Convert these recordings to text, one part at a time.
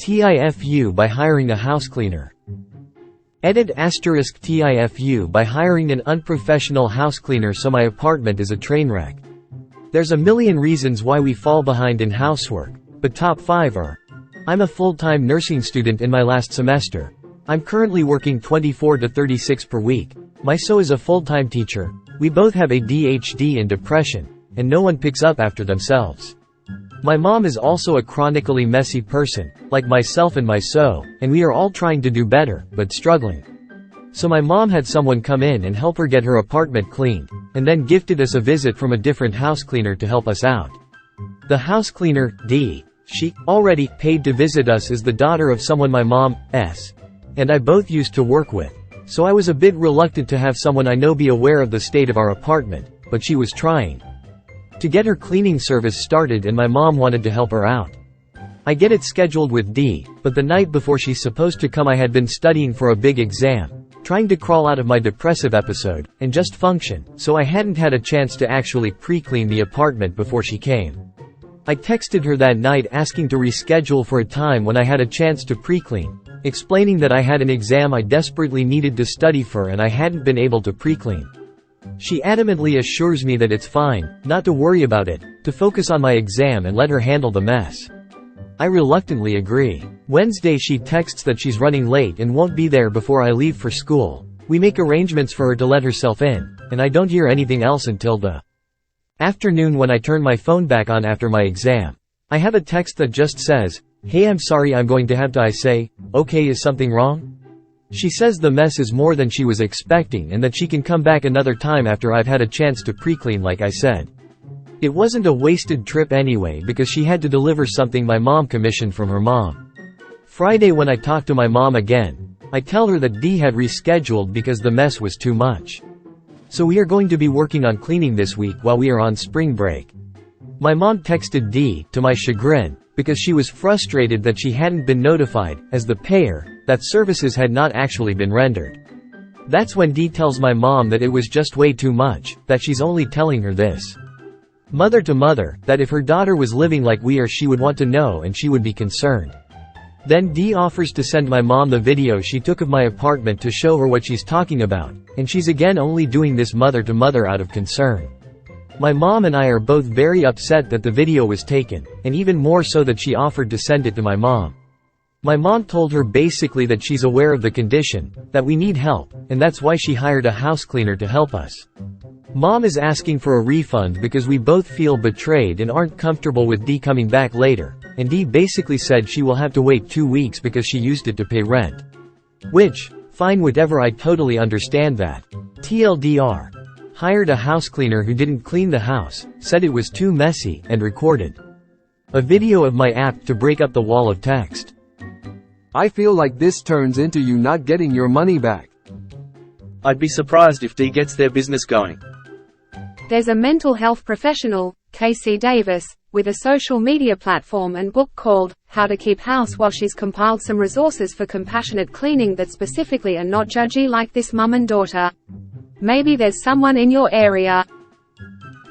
TIFU by hiring a housecleaner. Edit *TIFU by hiring an unprofessional housecleaner so my apartment is a train wreck. There's a million reasons why we fall behind in housework, but top 5 are: I'm a full-time nursing student in my last semester. I'm currently working 24 to 36 per week. My so is a full-time teacher. We both have ADHD and depression, and no one picks up after themselves. My mom is also a chronically messy person, like myself and my so, and we are all trying to do better, but struggling. So my mom had someone come in and help her get her apartment cleaned, and then gifted us a visit from a different house cleaner to help us out. The house cleaner, D, she already paid to visit us, is the daughter of someone my mom, S, and I both used to work with, so I was a bit reluctant to have someone I know be aware of the state of our apartment, but she was trying to get her cleaning service started and my mom wanted to help her out. I get it scheduled with D, but the night before she's supposed to come I had been studying for a big exam, trying to crawl out of my depressive episode, and just function, so I hadn't had a chance to actually pre-clean the apartment before she came. I texted her that night asking to reschedule for a time when I had a chance to pre-clean, explaining that I had an exam I desperately needed to study for and I hadn't been able to pre-clean. She adamantly assures me that it's fine, not to worry about it, to focus on my exam and let her handle the mess. I reluctantly agree. Wednesday she texts that she's running late and won't be there before I leave for school. We make arrangements for her to let herself in, and I don't hear anything else until the afternoon when I turn my phone back on after my exam. I have a text that just says, "Hey, I'm sorry I'm going to have to." I say, "Okay, is something wrong?" She says the mess is more than she was expecting and that she can come back another time after I've had a chance to pre-clean like I said. It wasn't a wasted trip anyway because she had to deliver something my mom commissioned from her mom. Friday when I talk to my mom again, I tell her that D had rescheduled because the mess was too much. So we are going to be working on cleaning this week while we are on spring break. My mom texted D, to my chagrin, because she was frustrated that she hadn't been notified, as the payor, that services had not actually been rendered. That's when D tells my mom that it was just way too much, that she's only telling her this mother to mother, that if her daughter was living like we are she would want to know and she would be concerned. Then D offers to send my mom the video she took of my apartment to show her what she's talking about, and she's again only doing this mother to mother out of concern. My mom and I are both very upset that the video was taken, and even more so that she offered to send it to my mom. My mom told her basically that she's aware of the condition, that we need help, and that's why she hired a house cleaner to help us. Mom is asking for a refund because we both feel betrayed and aren't comfortable with D coming back later, and D basically said she will have to wait 2 weeks because she used it to pay rent. Which, fine, whatever, I totally understand that. TLDR. Hired a house cleaner who didn't clean the house, said it was too messy, and recorded a video of my app to break up the wall of text. I feel like this turns into you not getting your money back. I'd be surprised if D gets their business going. There's a mental health professional, Casey Davis, with a social media platform and book called How to Keep House, while she's compiled some resources for compassionate cleaning that specifically are not judgy like this mum and daughter. Maybe there's someone in your area.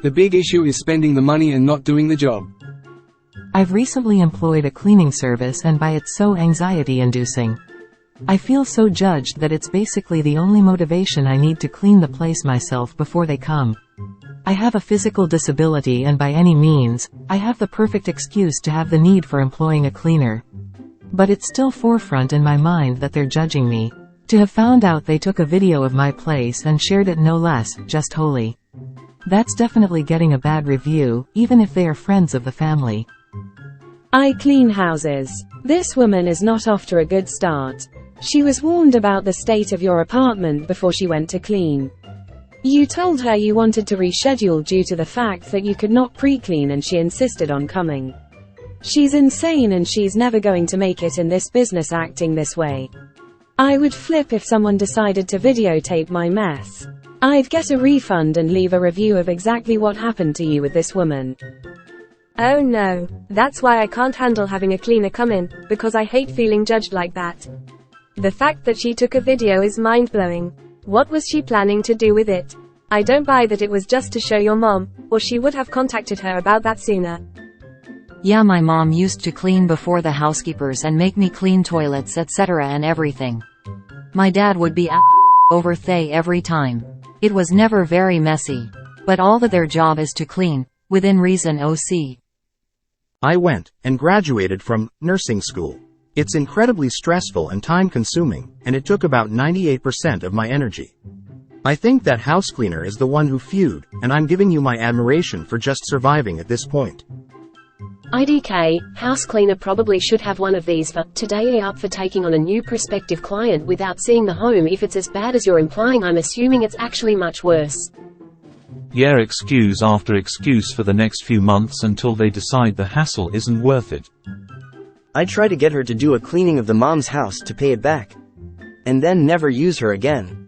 The big issue is spending the money and not doing the job. I've recently employed a cleaning service and it's so anxiety-inducing. I feel so judged that it's basically the only motivation I need to clean the place myself before they come. I have a physical disability and by any means, I have the perfect excuse to have the need for employing a cleaner. But it's still forefront in my mind that they're judging me. To have found out they took a video of my place and shared it, no less, just holy. That's definitely getting a bad review, even if they are friends of the family. I clean houses. This woman is not off to a good start. She was warned about the state of your apartment before she went to clean. You told her you wanted to reschedule due to the fact that you could not pre-clean and she insisted on coming. She's insane and she's never going to make it in this business acting this way. I would flip if someone decided to videotape my mess. I'd get a refund and leave a review of exactly what happened to you with this woman. Oh no, that's why I can't handle having a cleaner come in, because I hate feeling judged like that. The fact that she took a video is mind-blowing. What was she planning to do with it? I don't buy that it was just to show your mom, or she would have contacted her about that sooner. Yeah, my mom used to clean before the housekeepers and make me clean toilets etc. and everything. My dad would be over they every time. It was never very messy. But all that their job is to clean, within reason OC. I went and graduated from nursing school. It's incredibly stressful and time-consuming, and it took about 98% of my energy. I think that Housecleaner is the one who feud, and I'm giving you my admiration for just surviving at this point. IDK, Housecleaner probably should have one of these for, today up for taking on a new prospective client without seeing the home. If it's as bad as you're implying, I'm assuming it's actually much worse. Yeah, excuse after excuse for the next few months until they decide the hassle isn't worth it. I try to get her to do a cleaning of the mom's house to pay it back. And then never use her again.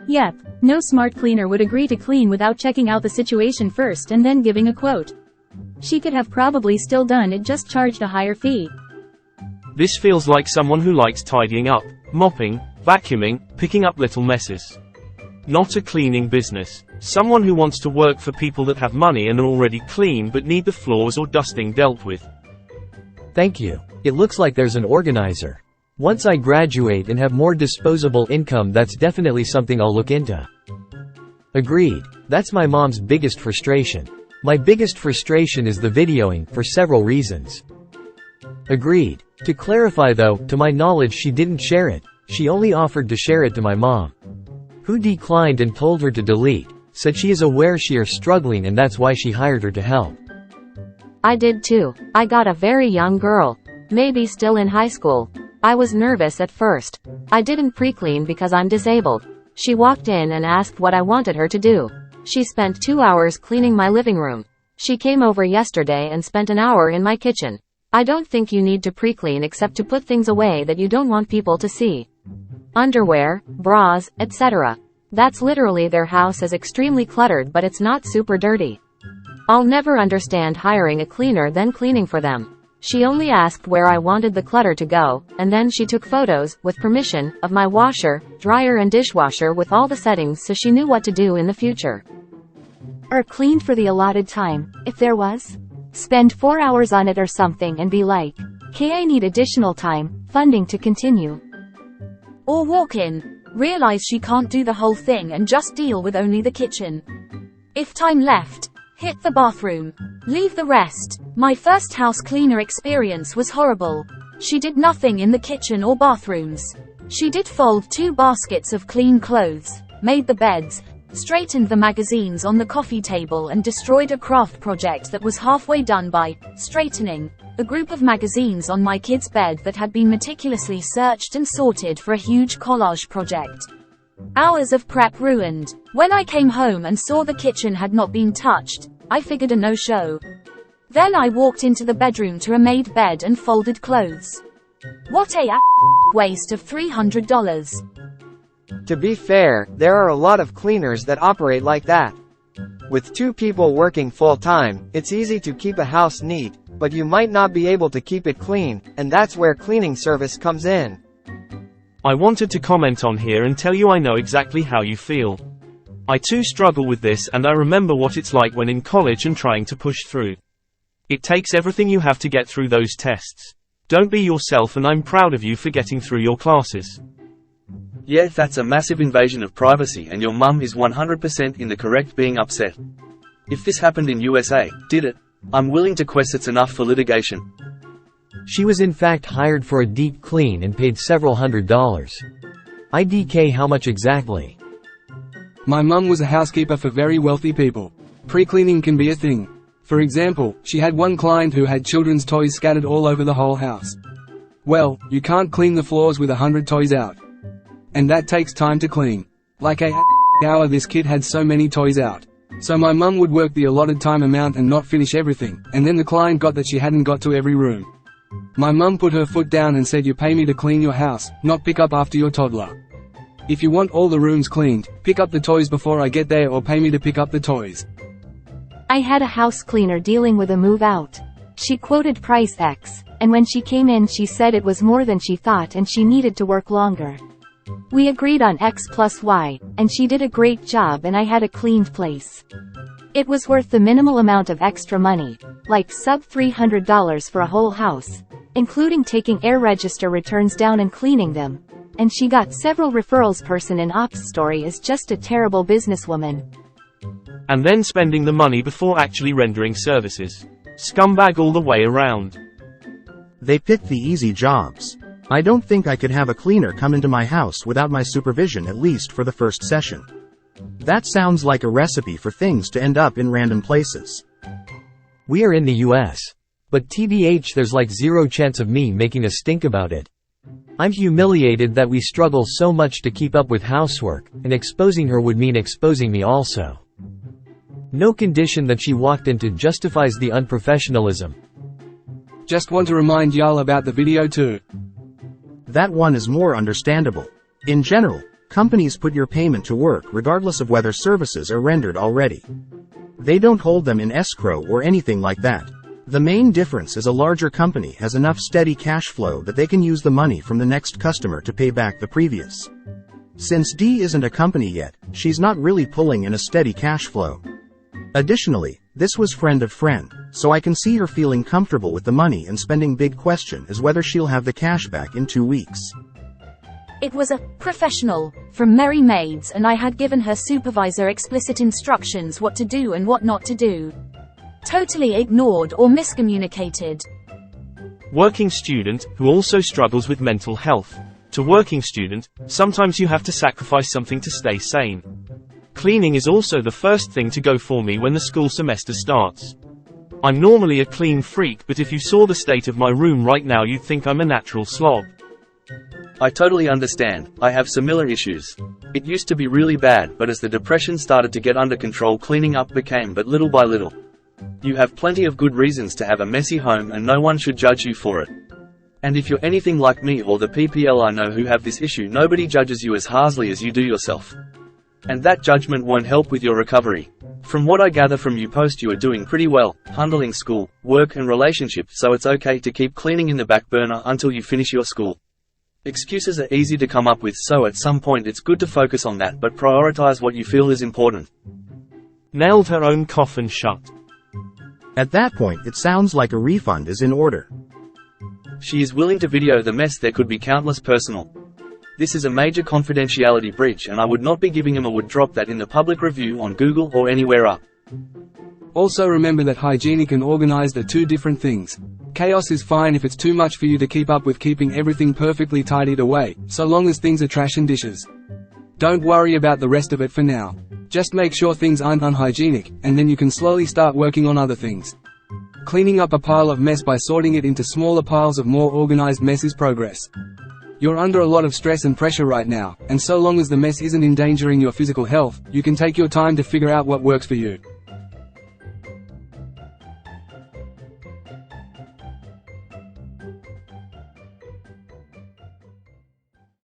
Yep, no smart cleaner would agree to clean without checking out the situation first and then giving a quote. She could have probably still done it, just charged a higher fee. This feels like someone who likes tidying up, mopping, vacuuming, picking up little messes. Not a cleaning business. Someone who wants to work for people that have money and are already clean but need the floors or dusting dealt with. Thank you. It looks like there's an organizer. Once I graduate and have more disposable income, that's definitely something I'll look into. Agreed. That's my mom's biggest frustration. My biggest frustration is the videoing, for several reasons. Agreed. To clarify though, to my knowledge she didn't share it. She only offered to share it to my mom, who declined and told her to delete. Said she is aware she are struggling and that's why she hired her to help. I did too. I got a very young girl, maybe still in high school. I was nervous at first. I didn't pre-clean because I'm disabled. She walked in and asked what I wanted her to do. She spent 2 hours cleaning my living room. She came over yesterday and spent an hour in my kitchen. I don't think you need to pre-clean except to put things away that you don't want people to see. Underwear, bras, etc. That's literally their house is extremely cluttered, but it's not super dirty. I'll never understand hiring a cleaner then cleaning for them. She only asked where I wanted the clutter to go, and then she took photos, with permission, of my washer, dryer and dishwasher with all the settings so she knew what to do in the future. Or cleaned for the allotted time, if there was. Spend 4 hours on it or something and be like, "Okay, I need additional time, funding to continue." Or walk in, realize she can't do the whole thing and just deal with only the kitchen. If time left, hit the bathroom. Leave the rest. My first house cleaner experience was horrible. She did nothing in the kitchen or bathrooms. She did fold 2 baskets of clean clothes, made the beds, straightened the magazines on the coffee table and destroyed a craft project that was halfway done by straightening a group of magazines on my kid's bed that had been meticulously searched and sorted for a huge collage project. Hours of prep ruined. When I came home and saw the kitchen had not been touched, I figured a no-show. Then I walked into the bedroom to a made bed and folded clothes. What a waste of $300. To be fair, there are a lot of cleaners that operate like that. With 2 people working full-time, it's easy to keep a house neat, but you might not be able to keep it clean, and that's where cleaning service comes in. I wanted to comment on here and tell you I know exactly how you feel. I too struggle with this, and I remember what it's like when in college and trying to push through. It takes everything you have to get through those tests. Don't be yourself, and I'm proud of you for getting through your classes. Yeah, that's a massive invasion of privacy, and your mum is 100% in the correct being upset. If this happened in USA, did it? I'm willing to question it's enough for litigation. She was in fact hired for a deep clean and paid several $100s. IDK, how much exactly? My mum was a housekeeper for very wealthy people. Pre-cleaning can be a thing. For example, she had one client who had children's toys scattered all over the whole house. Well, you can't clean the floors with 100 toys out. And that takes time to clean. Like a hour this kid had so many toys out. So my mum would work the allotted time amount and not finish everything, and then the client got that she hadn't got to every room. My mum put her foot down and said, "You pay me to clean your house, not pick up after your toddler. If you want all the rooms cleaned, pick up the toys before I get there or pay me to pick up the toys." I had a house cleaner dealing with a move out. She quoted price X, and when she came in she said it was more than she thought and she needed to work longer. We agreed on X plus Y, and she did a great job and I had a cleaned place. It was worth the minimal amount of extra money, like sub $300 for a whole house, including taking air register returns down and cleaning them. And she got several referrals. Person in ops story is just a terrible businesswoman. And then spending the money before actually rendering services. Scumbag all the way around. They picked the easy jobs. I don't think I could have a cleaner come into my house without my supervision, at least for the first session. That sounds like a recipe for things to end up in random places. We are in the US. But TBH, there's like zero chance of me making a stink about it. I'm humiliated that we struggle so much to keep up with housework, and exposing her would mean exposing me also. No condition that she walked into justifies the unprofessionalism. Just want to remind y'all about the video too. That one is more understandable. In general, companies put your payment to work regardless of whether services are rendered already. They don't hold them in escrow or anything like that. The main difference is a larger company has enough steady cash flow that they can use the money from the next customer to pay back the previous. Since D isn't a company yet, she's not really pulling in a steady cash flow. Additionally, this was friend of friend, so I can see her feeling comfortable with the money and spending. Big question is whether she'll have the cash back in 2 weeks. It was a professional from Merry Maids, and I had given her supervisor explicit instructions what to do and what not to do. Totally ignored or miscommunicated. Working student, who also struggles with mental health. To working student, sometimes you have to sacrifice something to stay sane. Cleaning is also the first thing to go for me when the school semester starts. I'm normally a clean freak, but if you saw the state of my room right now you'd think I'm a natural slob. I totally understand. I have similar issues. It used to be really bad, but as the depression started to get under control, cleaning up became but little by little. You have plenty of good reasons to have a messy home, and no one should judge you for it. And if you're anything like me or the PPL I know who have this issue, nobody judges you as harshly as you do yourself. And that judgment won't help with your recovery. From what I gather from you post, you are doing pretty well, handling school, work and relationships, so it's okay to keep cleaning in the back burner until you finish your school. Excuses are easy to come up with, so at some point it's good to focus on that, but prioritize what you feel is important. Nailed her own coffin shut. At that point it sounds like a refund is in order. She is willing to video the mess. There could be countless personal. This is a major confidentiality breach, and I would not be giving him a would drop that in the public review on Google or anywhere up. Also remember that hygienic and organized are two different things. Chaos is fine if it's too much for you to keep up with keeping everything perfectly tidied away, so long as things are trash and dishes. Don't worry about the rest of it for now. Just make sure things aren't unhygienic, and then you can slowly start working on other things. Cleaning up a pile of mess by sorting it into smaller piles of more organized mess is progress. You're under a lot of stress and pressure right now, and so long as the mess isn't endangering your physical health, you can take your time to figure out what works for you.